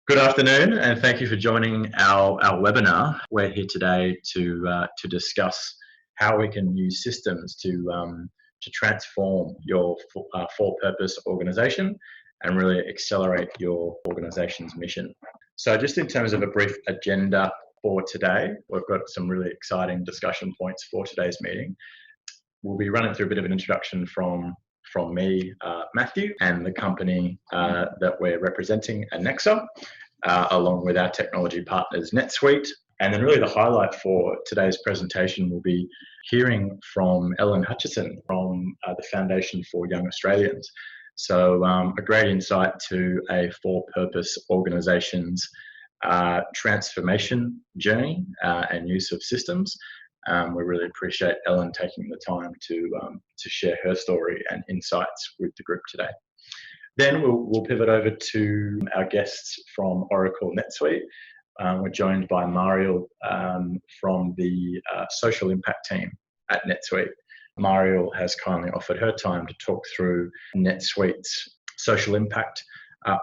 Good afternoon, and thank you for joining our webinar. We're here today to discuss how we can use systems to transform your for-purpose organisation and really accelerate your organisation's mission. So just in terms of a brief agenda for today, we've got some really exciting discussion points for today's meeting. We'll be running through a bit of an introduction from me, Matthew, and the company that we're representing, Annexa, along with our technology partners, NetSuite. And then really the highlight for today's presentation will be hearing from Ellen Hutchison from the Foundation for Young Australians. So a great insight to a for-purpose organisation's transformation journey and use of systems. We really appreciate Ellen taking the time to share her story and insights with the group today. Then we'll pivot over to our guests from Oracle NetSuite. We're joined by Mariel from the Social Impact team at NetSuite. Mariel has kindly offered her time to talk through NetSuite's Social Impact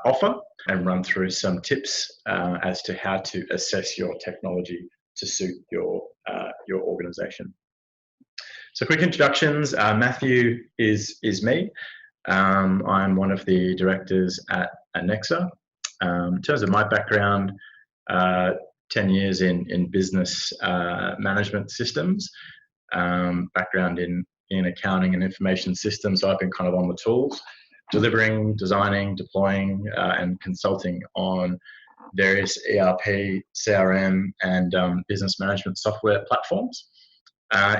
offer and run through some tips as to how to assess your technology to suit your organisation. So quick introductions. Matthew is me. I'm one of the directors at Annexa. In terms of my background, 10 years in business management systems, background in accounting and information systems. So I've been kind of on the tools, delivering, designing, deploying, and consulting on various ERP, CRM, and business management software platforms.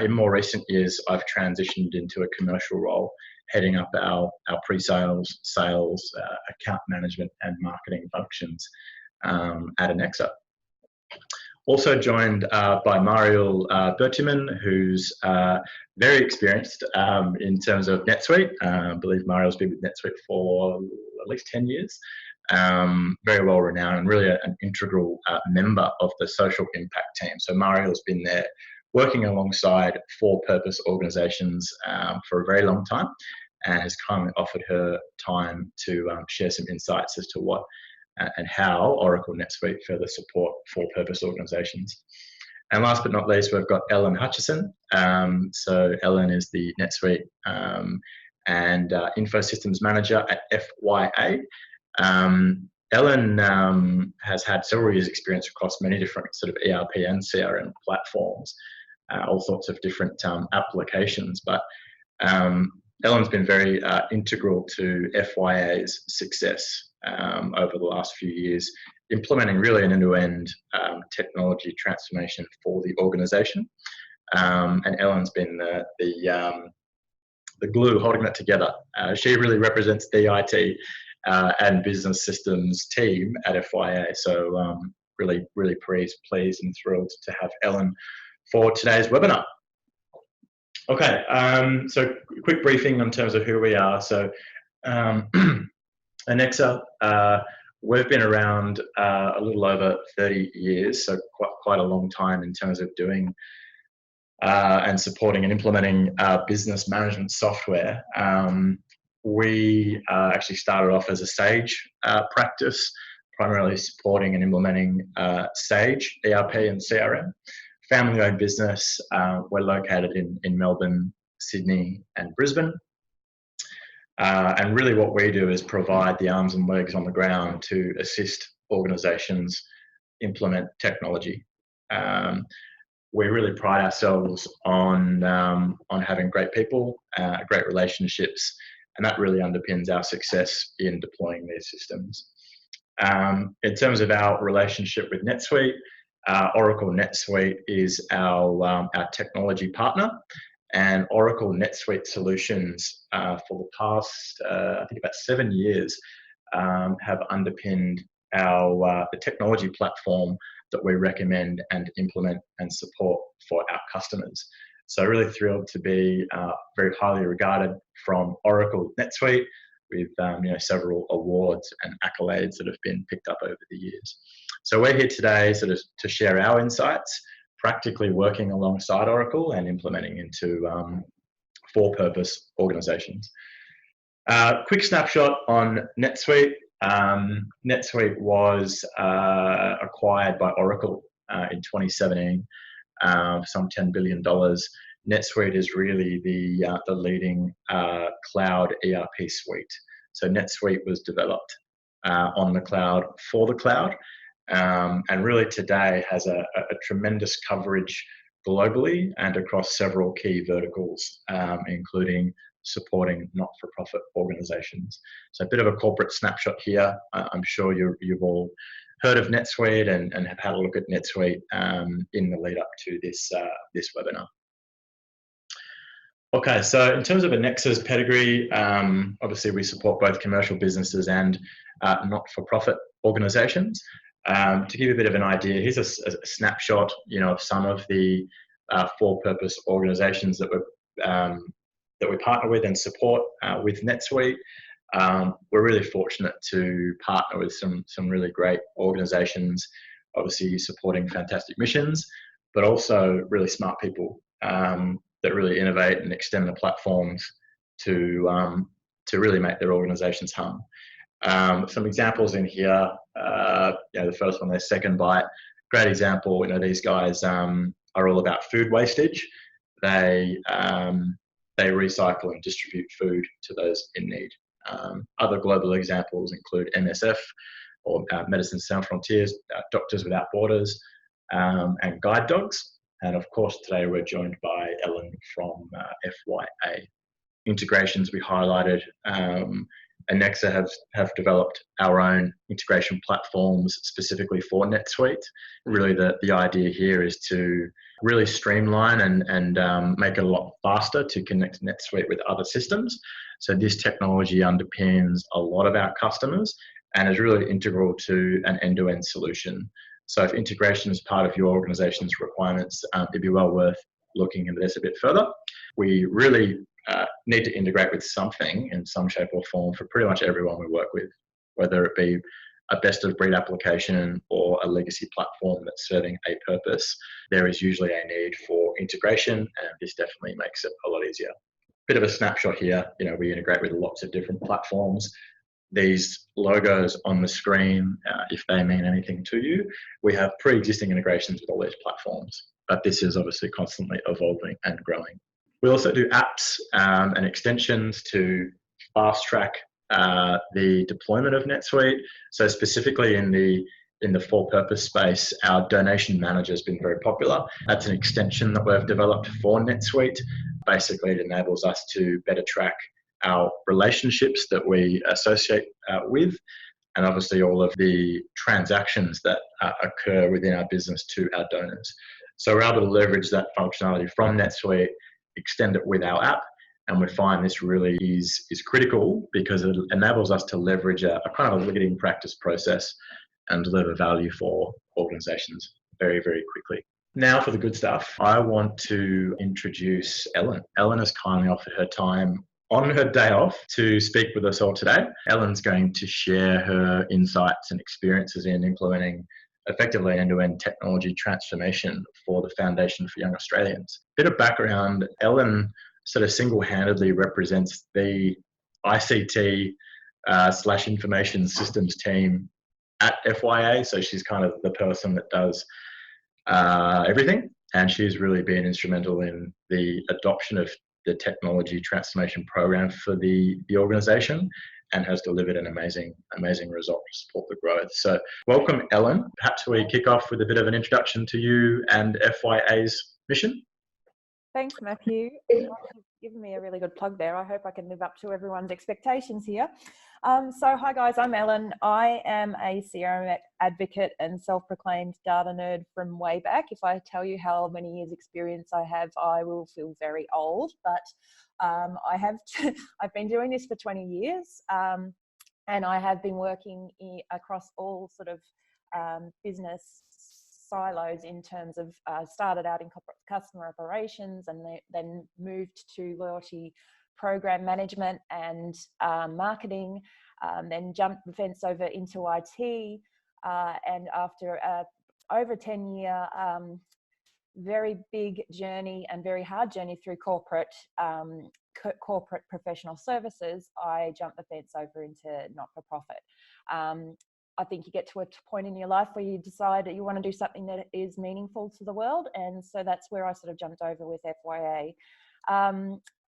In more recent years, I've transitioned into a commercial role, heading up our pre-sales, sales, account management, and marketing functions at Annexa. Also joined by Mariel Bertumen, who's very experienced in terms of NetSuite. I believe Mariel's been with NetSuite for at least 10 years. Very well renowned and really an integral member of the Social Impact team. So Mariel's been there working alongside for-purpose organisations for a very long time, and has kindly offered her time to share some insights as to what and how Oracle NetSuite further support for-purpose organisations. And last but not least, we've got Ellen Hutchison. So Ellen is the NetSuite and Info Systems Manager at FYA. Ellen has had several years' experience across many different sort of ERP and CRM platforms, all sorts of different applications. But Ellen's been very integral to FYA's success over the last few years, implementing really an end-to-end technology transformation for the organisation. And Ellen's been the glue holding that together. She really represents the IT and business systems team at FYA. So really pleased and thrilled to have Ellen for today's webinar. Okay, so quick briefing in terms of who we are. So Annexa, we've been around a little over 30 years, so quite a long time in terms of doing and supporting and implementing business management software. We actually started off as a Sage practice, primarily supporting and implementing Sage, ERP and CRM. Family-owned business. We're located in Melbourne, Sydney, and Brisbane. And really what we do is provide the arms and legs on the ground to assist organisations implement technology. We really pride ourselves on having great people, great relationships, and that really underpins our success in deploying these systems. In terms of our relationship with NetSuite, Oracle NetSuite is our technology partner, and Oracle NetSuite solutions for the past, I think about 7 years, have underpinned the technology platform that we recommend and implement and support for our customers. So really thrilled to be very highly regarded from Oracle NetSuite with several awards and accolades that have been picked up over the years. So we're here today sort of to share our insights, practically working alongside Oracle and implementing into for-purpose organisations. Quick snapshot on NetSuite. NetSuite was acquired by Oracle in 2017 for some $10 billion. NetSuite is really the leading cloud ERP suite. So NetSuite was developed on the cloud for the cloud, and really today has a tremendous coverage globally and across several key verticals, including supporting not-for-profit organizations. So a bit of a corporate snapshot here. I'm sure you've all heard of NetSuite and have had a look at NetSuite in the lead up to this webinar. Okay, so in terms of Annexa's pedigree, obviously we support both commercial businesses and not-for-profit organizations. To give you a bit of an idea, here's a snapshot, of some of the for-purpose organizations that we partner with and support with NetSuite. We're really fortunate to partner with some really great organizations, obviously supporting fantastic missions, but also really smart people that really innovate and extend the platforms to really make their organizations hum. Some examples in here, the first one there, Second Bite, great example. These guys are all about food wastage. They recycle and distribute food to those in need. Other global examples include MSF, or Médecins Sans Frontières, Doctors Without Borders, and Guide Dogs. And of course, today we're joined by Ellen from FYA Integrations. We highlighted Annexa have developed our own integration platforms specifically for NetSuite. Really, the idea here is to really streamline and make it a lot faster to connect NetSuite with other systems. So this technology underpins a lot of our customers and is really integral to an end-to-end solution. So if integration is part of your organization's requirements, it'd be well worth looking into this a bit further. We really need to integrate with something in some shape or form for pretty much everyone we work with, whether it be a best-of-breed application or a legacy platform that's serving a purpose. There is usually a need for integration, and this definitely makes it a lot easier. Bit of a snapshot here. We integrate with lots of different platforms. These logos on the screen, if they mean anything to you, we have pre-existing integrations with all these platforms, but this is obviously constantly evolving and growing. We also do apps and extensions to fast track the deployment of NetSuite. So specifically in the for-purpose space, our donation manager has been very popular. That's an extension that we've developed for NetSuite. Basically, it enables us to better track our relationships that we associate with, and obviously all of the transactions that occur within our business to our donors. So we're able to leverage that functionality from NetSuite, extend it with our app, and we find this really is critical because it enables us to leverage a kind of a leading practice process and deliver value for organizations very, very quickly. Now for the good stuff. I want to introduce Ellen. Ellen has kindly offered her time on her day off to speak with us all today. Ellen's going to share her insights and experiences in implementing effectively end-to-end technology transformation for the Foundation for Young Australians. Bit of background, Ellen sort of single-handedly represents the ICT / information systems team at FYA. So she's kind of the person that does everything, and she's really been instrumental in the adoption of the technology transformation program for the organization, and has delivered an amazing result to support the growth. So welcome, Ellen. Perhaps we kick off with a bit of an introduction to you and FYA's mission. Thanks, Matthew. You've given me a really good plug there. I hope I can live up to everyone's expectations here. So hi guys, I'm Ellen. I am a CRM advocate and self-proclaimed data nerd from way back. If I tell you how many years experience I have, I will feel very old, but I've been doing this for 20 years, and I have been working across all sort of business silos in terms of started out in customer operations and then moved to loyalty program management and marketing, then jumped the fence over into IT, and after over 10-year very big journey and very hard journey through corporate professional services, I jumped the fence over into not-for-profit. I think you get to a point in your life where you decide that you want to do something that is meaningful to the world. And so that's where I sort of jumped over with FYA.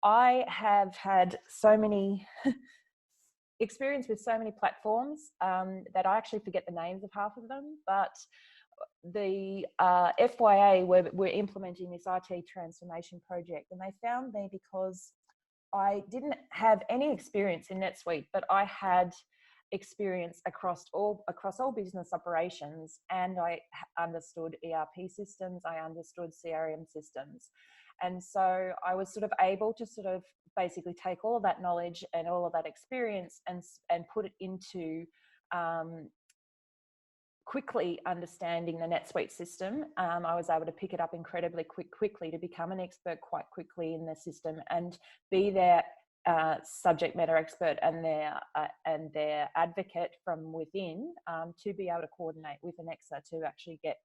I have had so many experience with so many platforms that I actually forget the names of half of them, but the FYA were implementing this IT transformation project, and they found me because I didn't have any experience in NetSuite, but I had experience across all business operations, and I understood ERP systems, I understood CRM systems. And so I was sort of able to sort of basically take all of that knowledge and all of that experience and put it into quickly understanding the NetSuite system. I was able to pick it up incredibly quickly to become an expert quite quickly in the system and be their subject matter expert and their advocate from within, to be able to coordinate with Annexa to actually get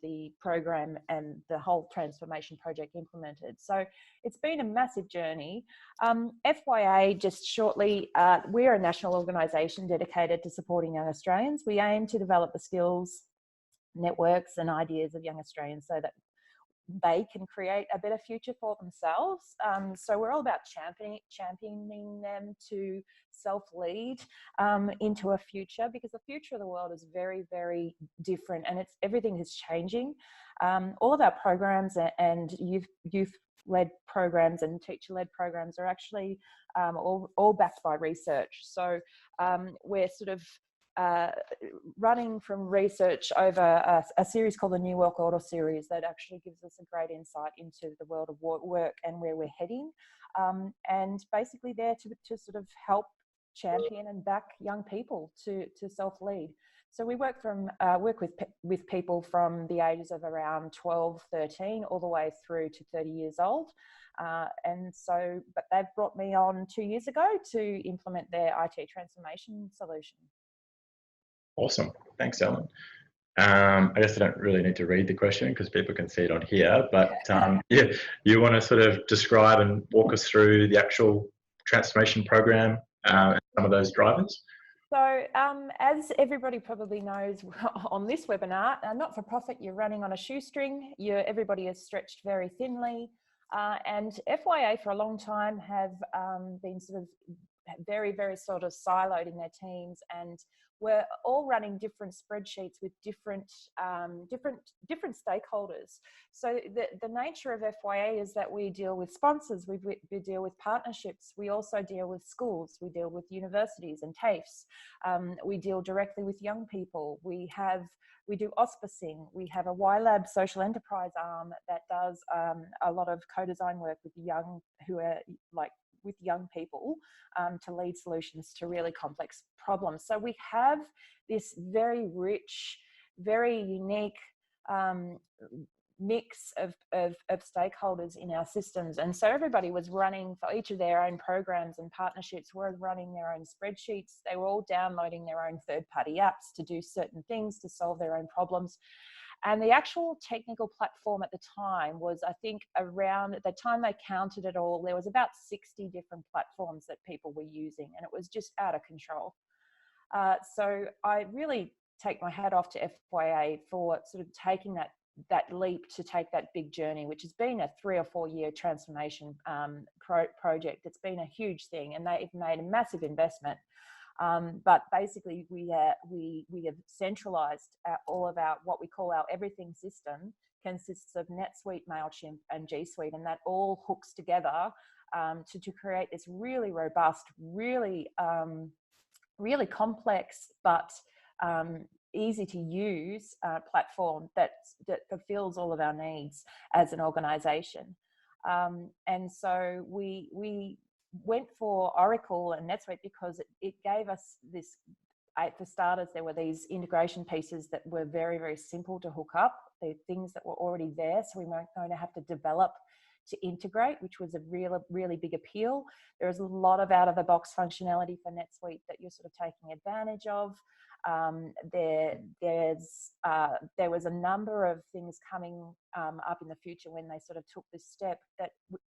the program and the whole transformation project implemented. So it's been a massive journey. FYA, just shortly, we're a national organisation dedicated to supporting young Australians. We aim to develop the skills, networks and ideas of young Australians so that they can create a better future for themselves. So we're all about championing them to self-lead into a future, because the future of the world is very, very different, and everything is changing. All of our programs and youth-led programs and teacher-led programs are actually all backed by research. So we're sort of running from research over a series called the New Work Order series that actually gives us a great insight into the world of work and where we're heading, and basically there to sort of help champion and back young people to self-lead. So we work with people from the ages of around 12, 13 all the way through to 30 years old. But they've brought me on 2 years ago to implement their IT transformation solution. Awesome. Thanks, Ellen. I guess I don't really need to read the question because people can see it on here, but yeah, you want to sort of describe and walk us through the actual transformation program and some of those drivers? So as everybody probably knows on this webinar, not-for-profit, you're running on a shoestring. Everybody is stretched very thinly. And FYA for a long time have been sort of very, very sort of siloed in their teams, and we're all running different spreadsheets with different stakeholders. So the nature of FYA is that we deal with sponsors, we deal with partnerships, we also deal with schools, we deal with universities and TAFEs, we deal directly with young people, we do auspicing, we have a YLab social enterprise arm that does a lot of co-design work with young people to lead solutions to really complex problems. So we have this very rich, very unique mix of stakeholders in our systems. And so everybody was running for each of their own programs and partnerships, were running their own spreadsheets. They were all downloading their own third-party apps to do certain things, to solve their own problems. And the actual technical platform at the time was, I think, around the time they counted it all, there was about 60 different platforms that people were using, and it was just out of control. So I really take my hat off to FYA for sort of taking that leap to take that big journey, which has been a 3 or 4 year transformation project. It's been a huge thing, and they've made a massive investment. But basically we have centralized all of our, what we call our everything system, consists of NetSuite, MailChimp and G Suite, and that all hooks together to create this really robust, really complex but easy to use platform that fulfills all of our needs as an organization. And so we went for Oracle and NetSuite because it gave us this, for starters, there were these integration pieces that were very, very simple to hook up. They're things that were already there, so we weren't going to have to develop to integrate, which was a really big appeal. There is a lot of out-of-the-box functionality for NetSuite that you're sort of taking advantage of. There was a number of things coming up in the future when they sort of took this step that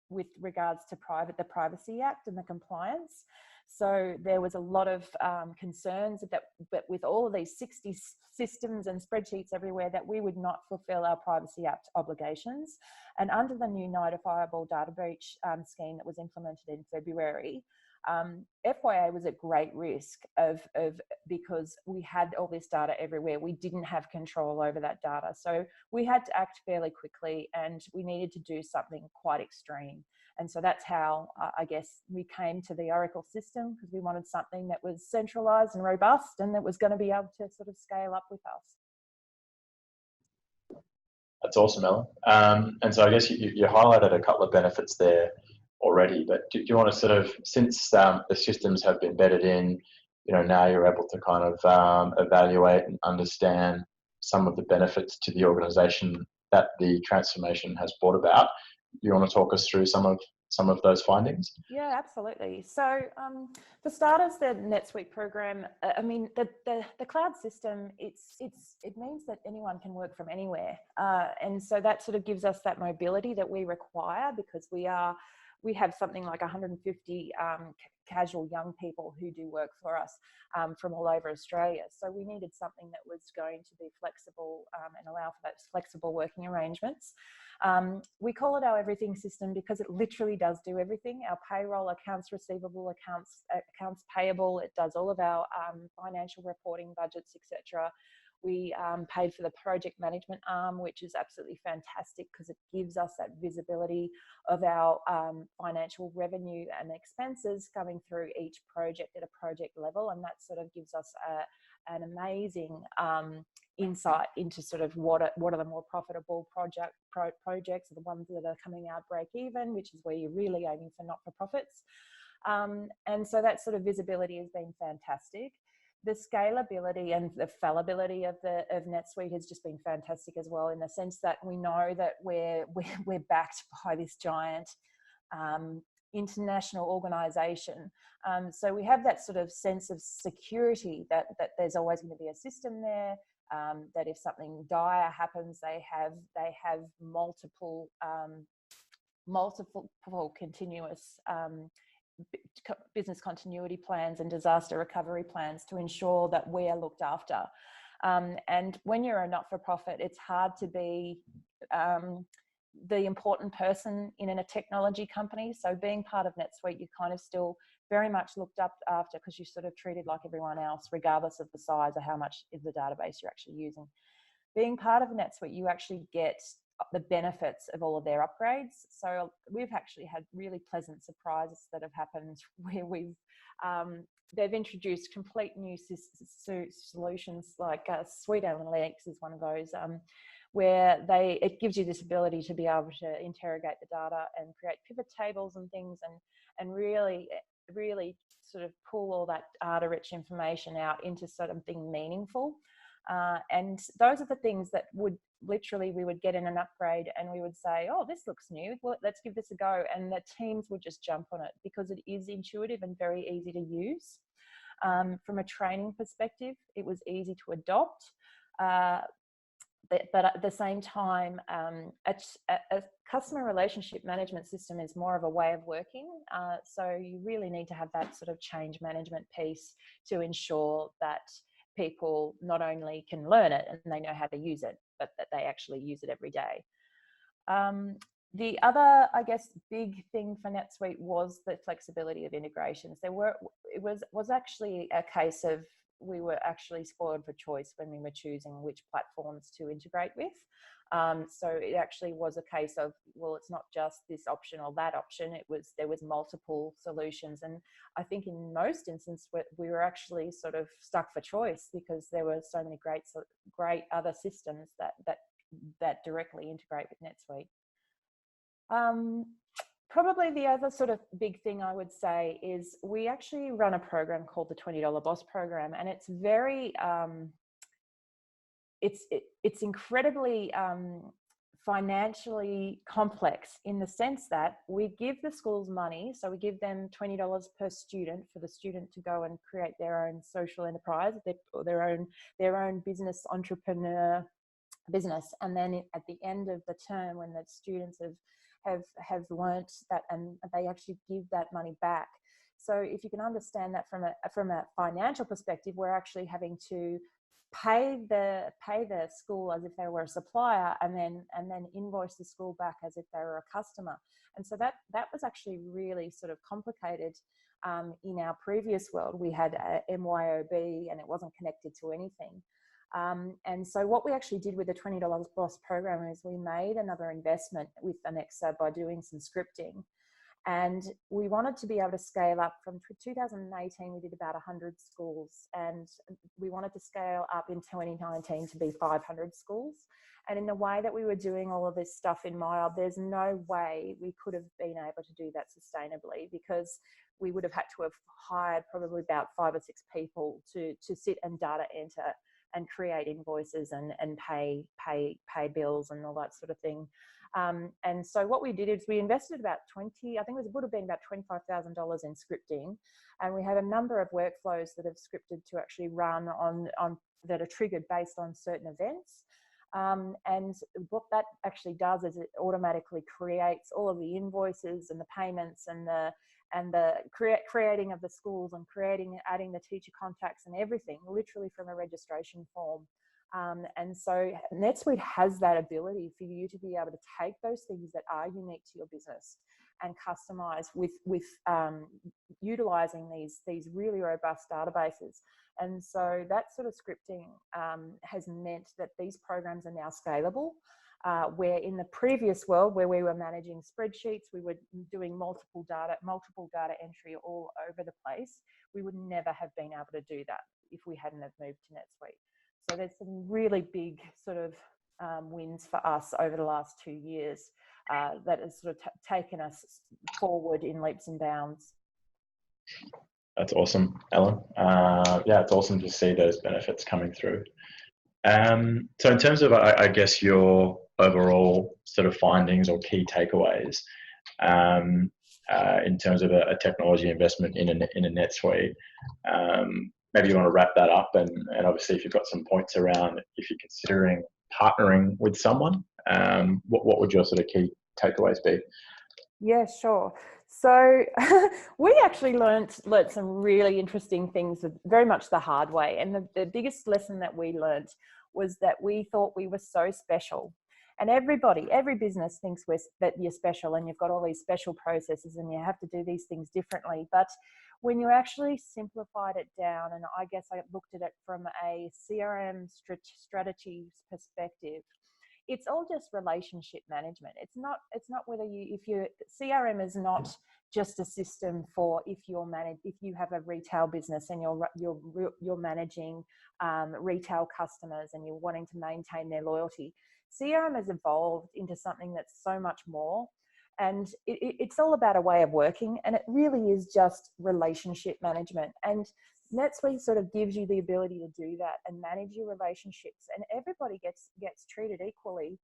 with regards to the Privacy Act and the compliance. So there was a lot of concerns that with all of these 60 systems and spreadsheets everywhere, that we would not fulfill our Privacy Act obligations. And under the new notifiable data breach scheme that was implemented in February, FYA was at great risk because we had all this data everywhere. We didn't have control over that data. So we had to act fairly quickly, and we needed to do something quite extreme. And so that's how I guess we came to the Oracle system, because we wanted something that was centralized and robust and that was going to be able to sort of scale up with us. That's awesome, Ellen. And so I guess you highlighted a couple of benefits there already, but do you want to sort of, since the systems have been bedded in, now you're able to kind of evaluate and understand some of the benefits to the organization that the transformation has brought about. You want to talk us through some of those findings? Yeah, absolutely. So for starters, the NetSuite program, I mean, the cloud system, it means that anyone can work from anywhere. And so that sort of gives us that mobility that we require, because we have something like 150 casual young people who do work for us from all over Australia. So we needed something that was going to be flexible and allow for those flexible working arrangements. We call it our everything system because it literally does do everything. Our payroll, accounts receivable, accounts payable, it does all of our financial reporting, budgets, etc. We paid for the project management arm, which is absolutely fantastic because it gives us that visibility of our financial revenue and expenses coming through each project at a project level. And that sort of gives us an amazing insight into sort of what are the more profitable projects, the ones that are coming out break even, which is where you're really aiming for not-for-profits. And so that sort of visibility has been fantastic. The scalability and the fallibility of NetSuite has just been fantastic as well, in the sense that we know that we're backed by this giant international organization. So we have that sort of sense of security that there's always going to be a system there, that if something dire happens, they have multiple continuous business continuity plans and disaster recovery plans to ensure that we are looked after. And when you're a not-for-profit, it's hard to be the important person in a technology company. So being part of NetSuite, you're kind of still very much looked up after, because you're sort of treated like everyone else, regardless of the size or how much is the database you're actually using. Being part of NetSuite, you actually get the benefits of all of their upgrades. So we've actually had really pleasant surprises that have happened where they've introduced complete new solutions, like Suite Analytics is one of those, where it gives you this ability to be able to interrogate the data and create pivot tables and things, and really sort of pull all that data-rich information out into something meaningful. And those are the things that we would get in an upgrade, and we would say, oh, this looks new, well, let's give this a go. And the teams would just jump on it because it is intuitive and very easy to use. From a training perspective, it was easy to adopt. But at the same time, a customer relationship management system is more of a way of working. So you really need to have that sort of change management piece to ensure that people not only can learn it and they know how to use it, but that they actually use it every day. The other, I guess, big thing for NetSuite was the flexibility of integrations. It was actually a case of we were actually spoiled for choice when we were choosing which platforms to integrate with. So it actually was a case of, well, it's not just this option or that option. There was multiple solutions, and I think in most instances we were actually sort of stuck for choice because there were so many great other systems that directly integrate with NetSuite. Probably the other sort of big thing I would say is we actually run a program called the $20 Boss program, and it's very, it's incredibly financially complex in the sense that we give the schools money. So we give them $20 per student for the student to go and create their own social enterprise, their own business entrepreneur business. And then at the end of the term, when the students have learnt that, and they actually give that money back. So if you can understand that from a financial perspective, we're actually having to pay the school as if they were a supplier, and then invoice the school back as if they were a customer. And so that was actually really sort of complicated. In our previous world, we had a MYOB, and it wasn't connected to anything. And so what we actually did with the $20 BOSS program is we made another investment with Annexa by doing some scripting. And we wanted to be able to scale up. From 2018, we did about 100 schools, and we wanted to scale up in 2019 to be 500 schools. And in the way that we were doing all of this stuff in Mariel, there's no way we could have been able to do that sustainably, because we would have had to have hired probably about 5 or 6 people to sit and data enter and create invoices and pay bills and all that sort of thing. And so what we did is we invested about would have been about $25,000 in scripting, and we have a number of workflows that have scripted to actually run on that are triggered based on certain events. And what that actually does is it automatically creates all of the invoices and the payments and the creating of the schools and adding the teacher contacts and everything, literally from a registration form. And so NetSuite has that ability for you to be able to take those things that are unique to your business and customize with utilizing these really robust databases. And so that sort of scripting has meant that these programs are now scalable. Where in the previous world, where we were managing spreadsheets, we were doing multiple data entry all over the place, we would never have been able to do that if we hadn't have moved to NetSuite. So there's some really big sort of wins for us over the last 2 years that has sort of taken us forward in leaps and bounds. That's awesome, Ellen. Yeah, it's awesome to see those benefits coming through. So in terms of, I guess, your overall sort of findings or key takeaways in terms of a technology investment in a NetSuite, maybe you want to wrap that up, and obviously if you've got some points around if you're considering partnering with someone, what would your sort of key takeaways be? Yeah, sure. So we actually learnt some really interesting things very much the hard way. And the biggest lesson that we learnt was that we thought we were so special. And every business thinks that you're special and you've got all these special processes and you have to do these things differently. But when you actually simplified it down, and I guess I looked at it from a CRM strategy perspective, it's all just relationship management. It's not whether CRM is not just a system for if you have a retail business and you're managing retail customers and you're wanting to maintain their loyalty. CRM has evolved into something that's so much more, and it's all about a way of working, and it really is just relationship management. And NetSuite sort of gives you the ability to do that and manage your relationships, and everybody gets treated equally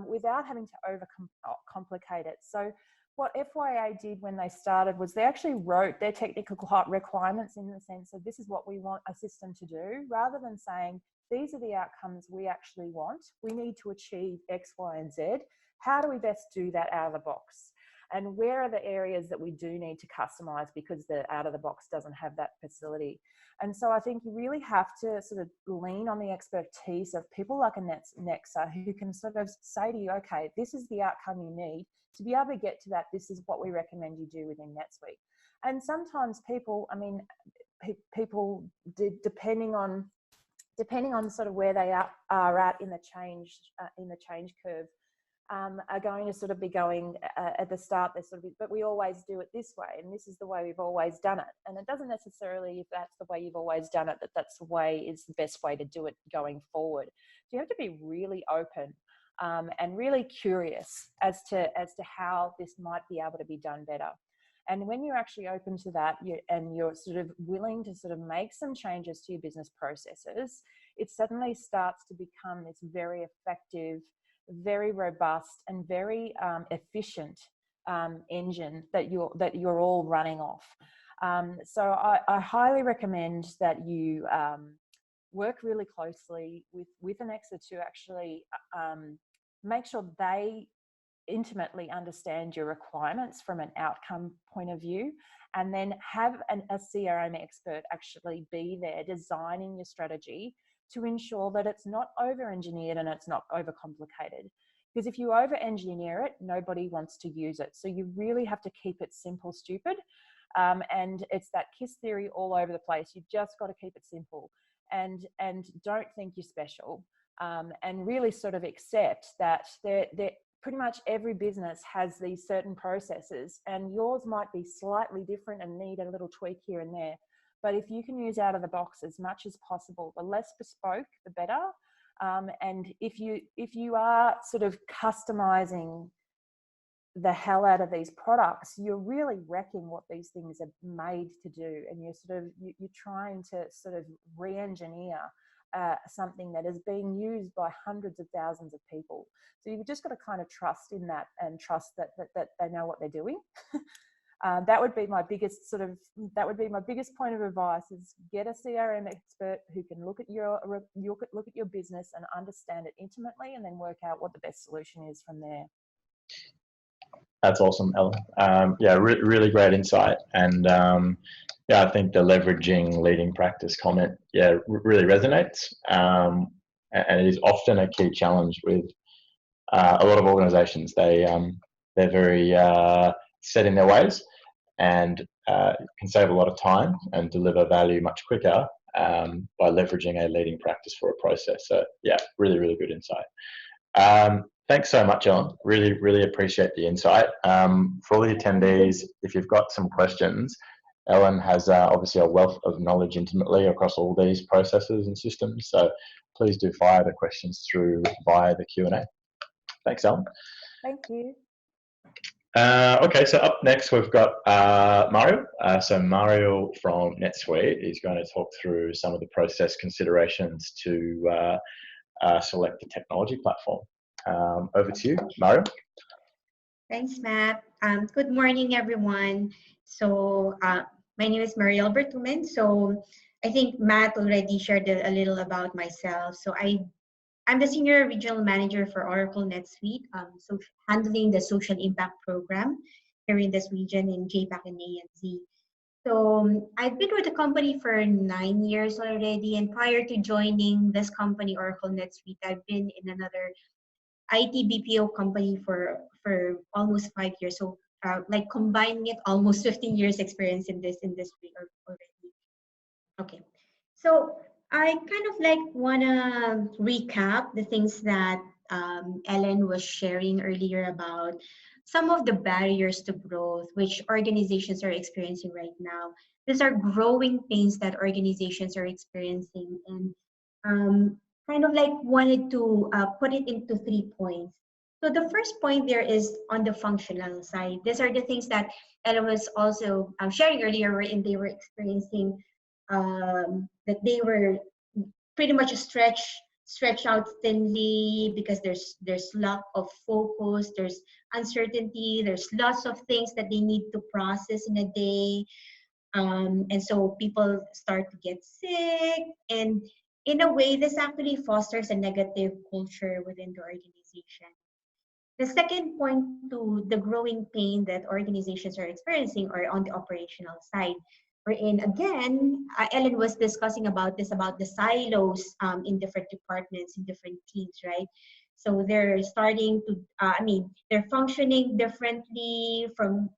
without having to overcomplicate it. So what FYA did when they started was they actually wrote their technical requirements in the sense of this is what we want a system to do, rather than saying these are the outcomes we actually want. We need to achieve X, Y, and Z. How do we best do that out of the box? And where are the areas that we do need to customize because the out of the box doesn't have that facility? And so I think you really have to sort of lean on the expertise of people like Annexa, who can sort of say to you, okay, this is the outcome you need to be able to get to that. This is what we recommend you do within NetSuite. And sometimes people depending on sort of where they are at in the change curve, are going to sort of be going at the start. But we always do it this way, and this is the way we've always done it. And it doesn't necessarily, if that's the way you've always done it, that's the way is the best way to do it going forward. So you have to be really open and really curious as to how this might be able to be done better. And when you're actually open to that, and you're sort of willing to sort of make some changes to your business processes, it suddenly starts to become this very effective, very robust, and very efficient engine that you're all running off. So I highly recommend that you work really closely with Annexa to actually make sure they intimately understand your requirements from an outcome point of view, and then have a CRM expert actually be there designing your strategy to ensure that it's not over-engineered and it's not overcomplicated. Because if you over-engineer it, nobody wants to use it. So you really have to keep it simple, stupid. And it's that KISS theory all over the place. You've just got to keep it simple, and don't think you're special, and really sort of accept that they're pretty much every business has these certain processes, and yours might be slightly different and need a little tweak here and there. But if you can use out of the box as much as possible, the less bespoke, the better. And if you are sort of customizing the hell out of these products, you're really wrecking what these things are made to do, and you're trying to sort of re-engineer something that is being used by hundreds of thousands of people. So you've just got to kind of trust in that, and trust that they know what they're doing. That would be my biggest point of advice: is get a CRM expert who can look at your business and understand it intimately, and then work out what the best solution is from there. That's awesome, Ellen. Yeah, really great insight. And yeah, I think the leveraging leading practice comment, yeah, really resonates. And it is often a key challenge with a lot of organizations. They're very set in their ways, and can save a lot of time and deliver value much quicker by leveraging a leading practice for a process. So yeah, really good insight. Thanks so much, Ellen. Really appreciate the insight. For all the attendees, if you've got some questions, Ellen has obviously a wealth of knowledge intimately across all these processes and systems. So please do fire the questions through via the Q&A. Thanks, Ellen. Thank you. Okay, so up next we've got Mariel. So Mariel from NetSuite is going to talk through some of the process considerations to select the technology platform. Over to you, Mariel. Thanks, Matt. Good morning, everyone. So my name is Mariel Bertumen. So I think Matt already shared a little about myself. So I'm the Senior Regional Manager for Oracle NetSuite, so handling the Social Impact Program here in this region in JPAC and ANZ. So I've been with the company for 9 years already, and prior to joining this company, Oracle NetSuite, I've been in another IT BPO company for almost 5 years. So like combining it, almost 15 years experience in this industry already. Okay, so I kind of like wanna recap the things that Ellen was sharing earlier about some of the barriers to growth which organizations are experiencing right now. These are growing pains that organizations are experiencing, and kind of like wanted to put it into 3 points. So the first point there is on the functional side. These are the things that Ellen was also sharing earlier, wherein they were experiencing that they were pretty much stretched out thinly because there's lack of focus, there's uncertainty, there's lots of things that they need to process in a day, and so people start to get sick, and in a way this actually fosters a negative culture within the organization. The second point to the growing pain that organizations are experiencing are on the operational side, wherein again, Ellen was discussing about the silos in different departments, in different teams, right? So they're starting to, they're functioning differently from,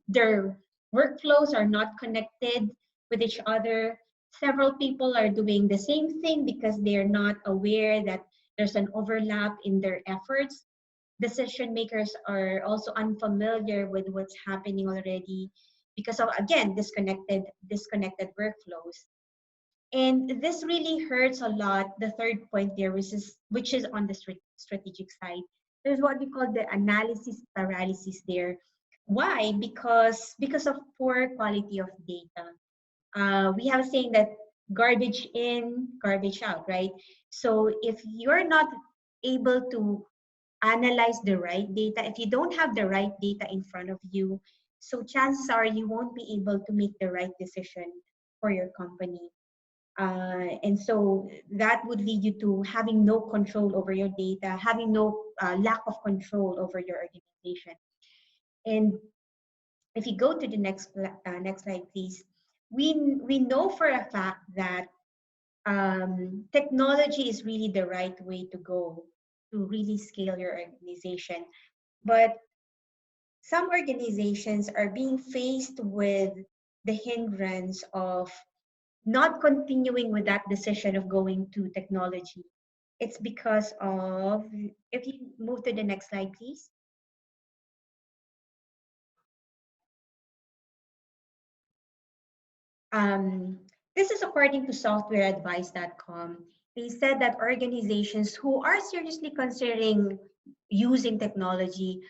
their workflows are not connected with each other. Several people are doing the same thing because they're not aware that there's an overlap in their efforts. Decision makers are also unfamiliar with what's happening already because of, again, disconnected workflows. And this really hurts a lot. The third point there, which is on the strategic side. There's what we call the analysis paralysis there. Why? Because of poor quality of data. We have a saying that garbage in, garbage out, right? So if you're not able to analyze the right data, if you don't have the right data in front of you, so chances are you won't be able to make the right decision for your company. And so that would lead you to having no control over your data, having no lack of control over your organization. And if you go to the next slide, please. We know for a fact that technology is really the right way to go to really scale your organization. But some organizations are being faced with the hindrance of not continuing with that decision of going to technology. It's because of, if you move to the next slide, please. This is according to softwareadvice.com. They said that organizations who are seriously considering using technology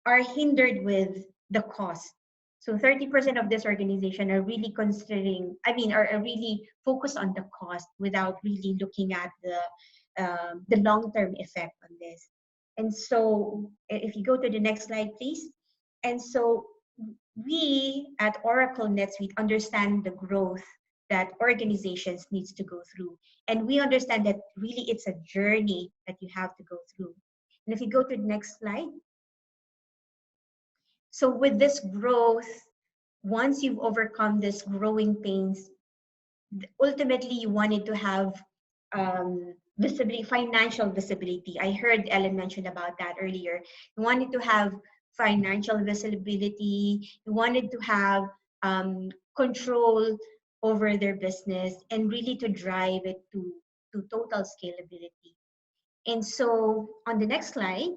are hindered with the cost. So 30% of this organization are really considering, are really focused on the cost without really looking at the long-term effect on this. And so if you go to the next slide, please. And so we at Oracle NetSuite understand the growth that organizations needs to go through. And we understand that really it's a journey that you have to go through. And if you go to the next slide. So with this growth, once you've overcome this growing pains, ultimately you wanted to have visibility, financial visibility. I heard Ellen mention about that earlier. You wanted to have financial visibility. You wanted to have control over their business and really to drive it to total scalability. And so on the next slide,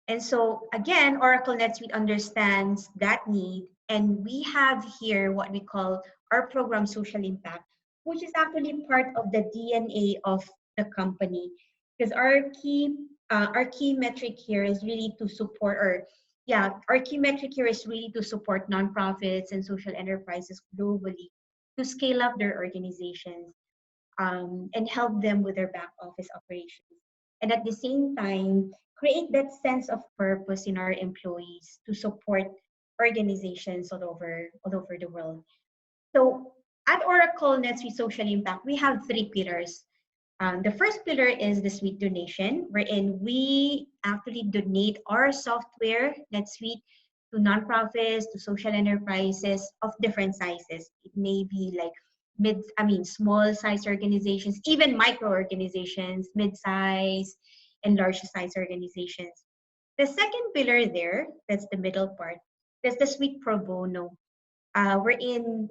and so again, Oracle NetSuite understands that need, and we have here what we call our program Social Impact, which is actually part of the DNA of the company. Because our key metric here is really to support, our key metric here is really to support nonprofits and social enterprises globally to scale up their organizations and help them with their back office operations. And at the same time, create that sense of purpose in our employees to support organizations all over the world. So at Oracle NetSuite Social Impact, we have 3 pillars. The first pillar is the suite donation, wherein we actually donate our software, NetSuite, to nonprofits, to social enterprises of different sizes. It may be like small size organizations, even micro organizations, mid-size, and large size organizations. The second pillar there, that's the middle part, that's the suite pro bono, wherein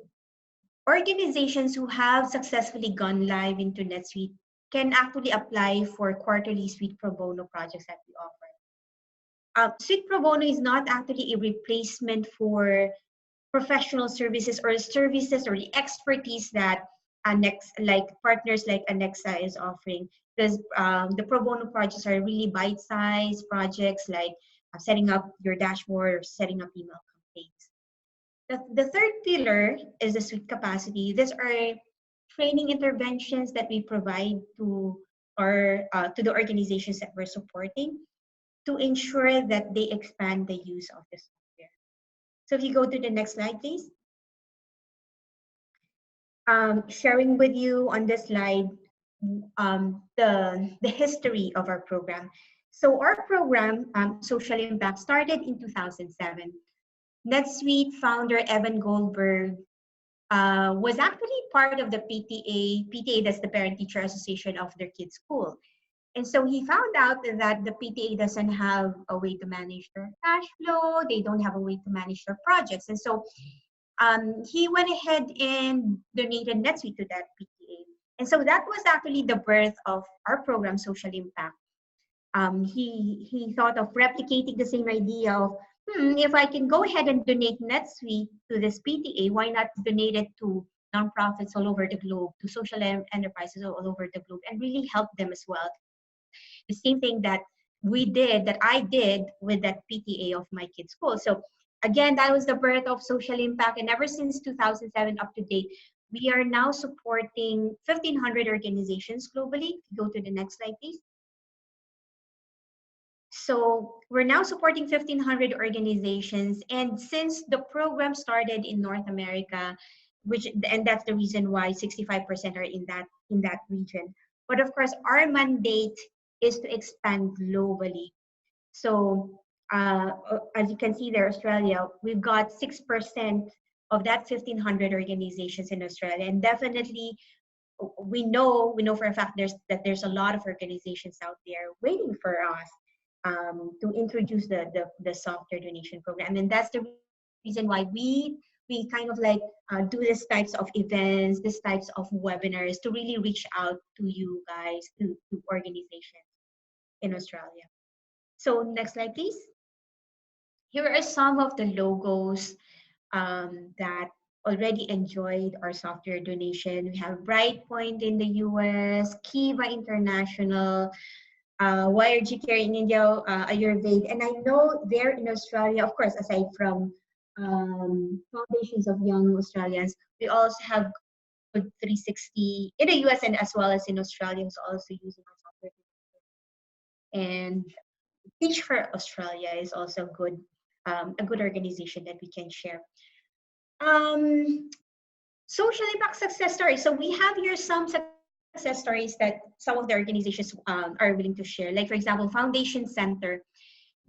organizations who have successfully gone live into NetSuite can actually apply for quarterly suite pro bono projects that we offer. Suite pro bono is not actually a replacement for professional services or services or the expertise that partners like Annexa is offering. Because the pro bono projects are really bite-sized projects like setting up your dashboard or setting up email campaigns. The third pillar is the suite capacity. These are training interventions that we provide to the organizations that we're supporting to ensure that they expand the use of the software. So if you go to the next slide, please. Sharing with you on this slide the history of our program. So our program, Social Impact, started in 2007. NetSuite founder Evan Goldberg was actually part of the PTA, that's the Parent Teacher Association of their kids' school. And so he found out that the PTA doesn't have a way to manage their cash flow, they don't have a way to manage their projects. And so he went ahead and donated NetSuite to that PTA. And so that was actually the birth of our program, Social Impact. He thought of replicating the same idea of, if I can go ahead and donate NetSuite to this PTA, why not donate it to nonprofits all over the globe, to social enterprises all over the globe, and really help them as well. The same thing that I did with that PTA of my kids' school. So again, that was the birth of Social Impact, and ever since 2007 up to date, we are now supporting 1,500 organizations globally. Go to the next slide, please. So we're now supporting 1,500 organizations, and since the program started in North America, and that's the reason why 65% are in that region. But of course, our mandate is to expand globally. So as you can see there, Australia, we've got 6% of that 1,500 organizations in Australia, and definitely we know for a fact there's a lot of organizations out there waiting for us to introduce the software donation program, and that's the reason why we kind of like do these types of events, these types of webinars to really reach out to you guys, to organizations in Australia. So next slide, please. Here are some of the logos that already enjoyed our software donation. We have Brightpoint in the US, Kiva International, YRG Care in India, Ayurveda, and I know there in Australia, of course, aside from Foundations of Young Australians, we also have Good 360 in the US and as well as in Australia, who's also using our software. And Teach for Australia is also a good organization that we can share. Social impact success stories. So we have here some success stories that some of the organizations are willing to share. Like for example, Foundation Center,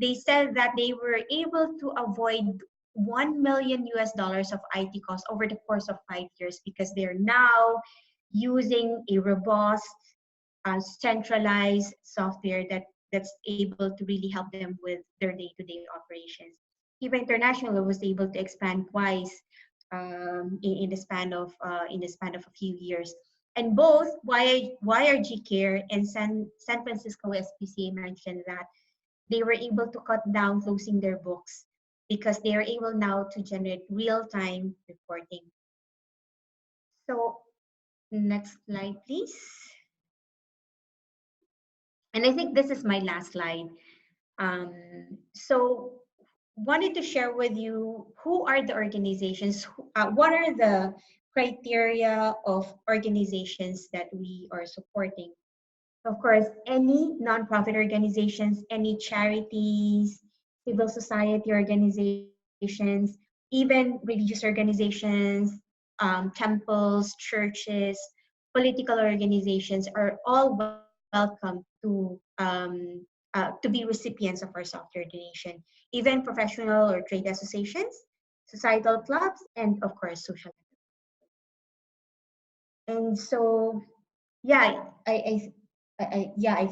they said that they were able to avoid $1 million of IT costs over the course of 5 years because they're now using a robust, centralized software that's able to really help them with their day-to-day operations. Kiva International was able to expand twice in the span of a few years, and both YRG Care and San Francisco SPCA mentioned that they were able to cut down closing their books because they are able now to generate real-time reporting. So next slide, please. And I think this is my last slide. So wanted to share with you who are the organizations, what are the criteria of organizations that we are supporting. Of course, any nonprofit organizations, any charities, civil society organizations, even religious organizations, temples, churches, political organizations are all welcome to be recipients of our software donation. Even professional or trade associations, societal clubs, and of course, social. And so, yeah, I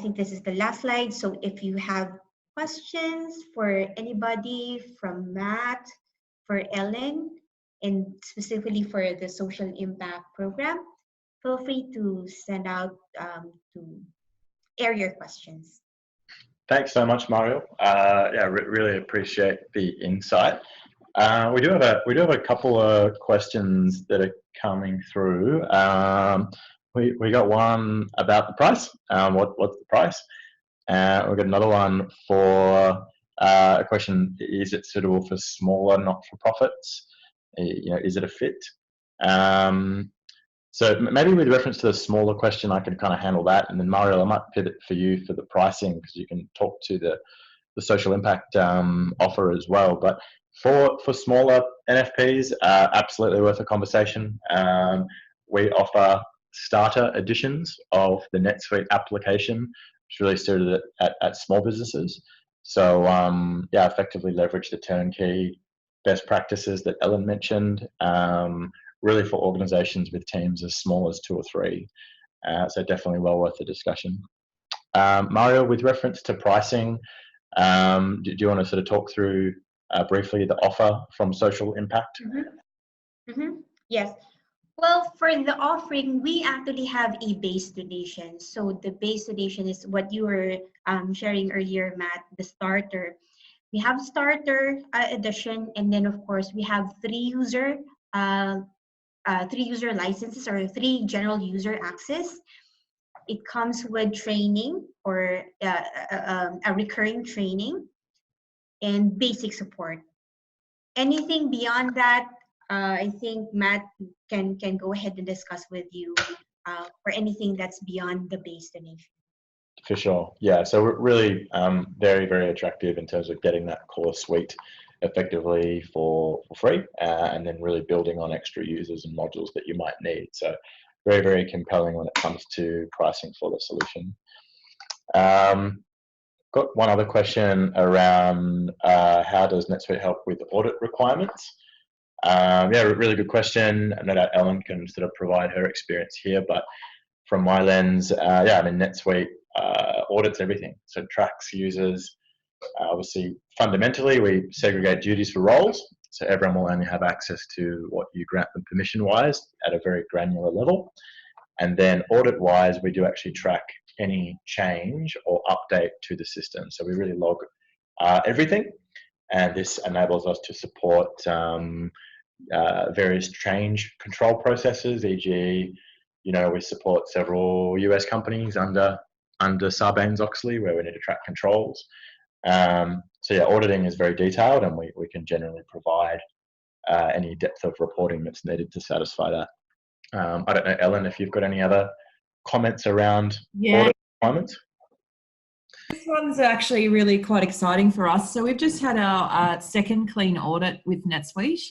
think this is the last slide. So if you have questions for anybody, from Matt, for Ellen, and specifically for the social impact program, feel free to send out to air your questions. Thanks so much, Mariel. Yeah, really appreciate the insight. We do have a couple of questions that are coming through. We got one about the price. What's the price? We've got another one for a question: is it suitable for smaller not-for-profits? Is it a fit? So maybe with reference to the smaller question, I can kind of handle that, and then Mariel, I might pivot for you for the pricing because you can talk to the social impact offer as well. But for smaller NFPs, absolutely worth a conversation. We offer starter editions of the NetSuite application, which really suited at small businesses. So yeah, effectively leverage the turnkey best practices that Ellen mentioned. Really for organizations with teams as small as 2 or 3. So definitely well worth the discussion. Mariel, with reference to pricing, do you want to sort of talk through briefly the offer from Social Impact? Yes. Well, for the offering, we actually have a base donation. So the base donation is what you were sharing earlier, Matt, the starter. We have starter edition, and then of course we have 3 user licenses or 3 general user access. It comes with training or a recurring training and basic support. Anything beyond that, I think Matt can go ahead and discuss with you for anything that's beyond the base donation. For sure. Yeah. So we're really very, very attractive in terms of getting that core suite effectively for free, and then really building on extra users and modules that you might need. So very, very compelling when it comes to pricing for the solution. Got one other question around how does NetSuite help with audit requirements? Yeah, really good question. No doubt Ellen can sort of provide her experience here, but from my lens, yeah, I mean, NetSuite audits everything. So tracks users. Obviously, fundamentally, we segregate duties for roles. So everyone will only have access to what you grant them permission-wise at a very granular level. And then audit-wise, we do actually track any change or update to the system. So we really log everything. And this enables us to support various change control processes, e.g., you know, we support several US companies under Sarbanes-Oxley where we need to track controls. So yeah, auditing is very detailed, and we can generally provide any depth of reporting that's needed to satisfy that. I don't know, Ellen, if you've got any other comments around audit requirements? This one's actually really quite exciting for us. So we've just had our second clean audit with NetSuite.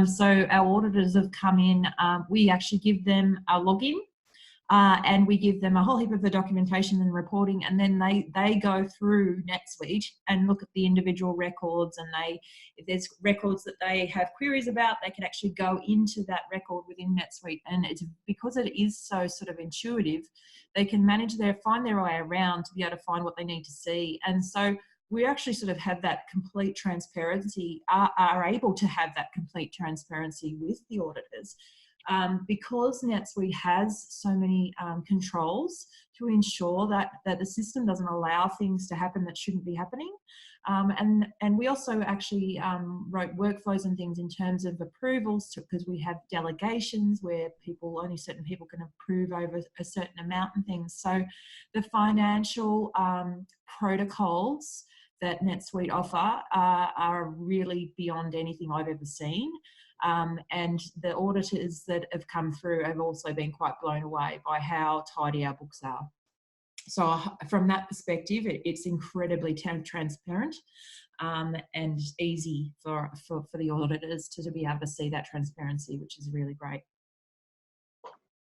So our auditors have come in, we actually give them a login, and we give them a whole heap of the documentation and reporting, and then they go through NetSuite and look at the individual records, and if there's records that they have queries about, they can actually go into that record within NetSuite. And it's because it is so sort of intuitive, they can find their way around to be able to find what they need to see. And so we actually sort of have that complete transparency, are able to have that complete transparency with the auditors. Because NetSuite has so many controls to ensure that the system doesn't allow things to happen that shouldn't be happening. And we also actually wrote workflows and things in terms of approvals, because we have delegations where only certain people can approve over a certain amount and things. So the financial protocols that NetSuite offer are really beyond anything I've ever seen. And the auditors that have come through have also been quite blown away by how tidy our books are. So from that perspective, it's incredibly transparent and easy for the auditors to be able to see that transparency, which is really great.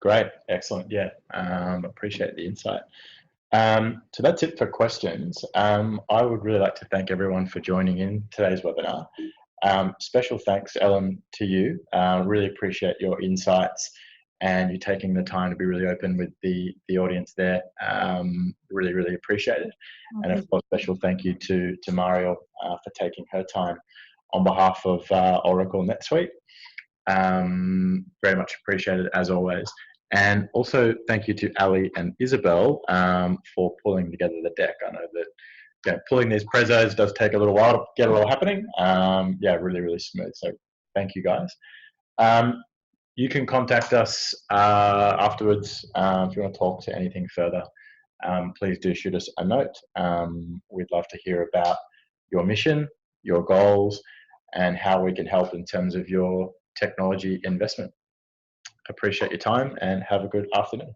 Great, excellent, yeah, appreciate the insight. So that's it for questions. I would really like to thank everyone for joining in today's webinar. Special thanks, Ellen, to you. Really appreciate your insights and you taking the time to be really open with the audience there. Really, really appreciate it. Okay. And of course, special thank you to Mariel for taking her time on behalf of Oracle NetSuite. Very much appreciated as always. And also thank you to Ali and Isabel for pulling together the deck. I know that pulling these prezos does take a little while to get it all happening. Yeah, really, really smooth. So thank you guys. You can contact us afterwards if you want to talk to anything further. Please do shoot us a note. We'd love to hear about your mission, your goals, and how we can help in terms of your technology investment. Appreciate your time and have a good afternoon.